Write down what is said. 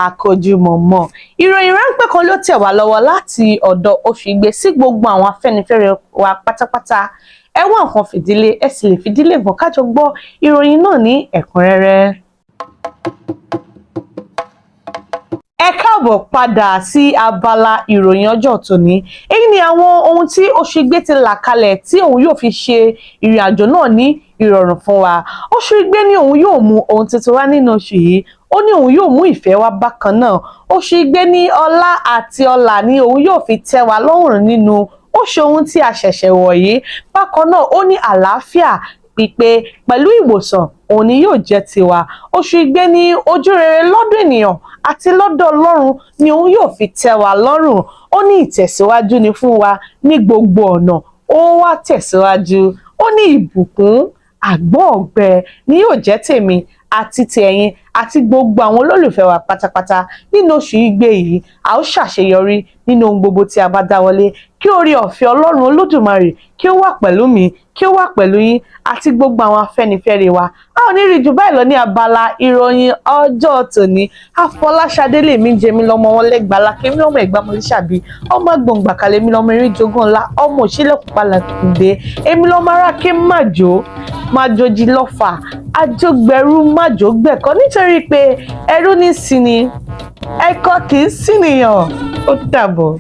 àkójúmọ́ mọ́. Ìròyìn ráńpẹ́ kan ló tẹ̀ wá lọ́wọ́ láti ọ̀dọ̀ Òṣìgbé sí gbogbo àwọn Afẹ́nifẹ́re wa pátápátá. Ẹ wá nǹkan fìdílé, ẹ sì lè fìdílé nǹkan ká jọ gbọ́ ìròyìn náà ní ẹ̀kúnrẹ́rẹ́. Ẹ káàbọ̀ padà sí abala ìròyìn ọjọ́ tòní. Èyí ni àwọn ohun tí Òṣìgbé ti là kalẹ̀ tí òun yóò fi ṣe ìrìn àjò náà ní ìrọ̀rùn fún wa. Òṣìgbé ní òun yóò mú ohun tuntun wá nínú oṣù yìí. Ó ní òun yóò mú ìfẹ́ wá bákan náà. Òṣìgbé ní ọlá àti ọlà ni òun yóò fi tẹ́ wa lọ́rùn nínú oṣù ohun tí a ṣẹ̀ṣẹ̀ wọ̀ yìí. Bákan náà ó ní àlàáfíà pípé pẹ̀lú ìwòsàn òun ni yóò jẹ́ tiwa. Òṣìgbé ní ojú rere lọ́dọ̀ ènìyàn àti lọ́dọ̀ Ọlọ́run ni òun yóò fi tẹ́ wa lọ́rùn. Ó ní ìtẹ̀síwájú ni fún wa ní gbogbo ọ̀nà. Ó wá tẹ̀síwájú. Ó ní ìbùkún àgbọ̀n ọ̀gbẹ ni yóò jẹ́ tèmi àti tẹ̀yin àti gbogbo àwọn olólùfẹ́ wa pátápátá nínú oṣù Igbe yìí. A ó ṣàṣeyọrí nínú ohun gbogbo tí a bá dáwọ́lé. Kí oore ọ̀fẹ́ Ọlọ́run Olódùmarè kí ó wà pẹ̀lú mi, kí ó wà pẹ̀lú yín àti gbogbo àwọn Afẹ́nifẹ́re wa. A ò ní rí jù báyìí lọ ní abala ìròyìn ọjọ́ tòní. Afọláṣadé lèmi ń jẹmi lọ́mọ wọn lẹ́gbàá lákèmí ọmọ Ẹ̀gbámọ̀lúṣàbí, ọmọ gbòǹgbàkàlẹ̀ mi lọ́mọ eré jogún ńlá, ọmọ òṣìlẹ̀kùpalàkùndé, èmi lọ́mọ aráké májòjì lọ́fà, àjọgbẹ̀rú májògbẹ̀kọ́ nítorí pé ẹrú ní sí ni ẹ̀kọ́ kì í sí nìyàn. Ó dàbọ̀.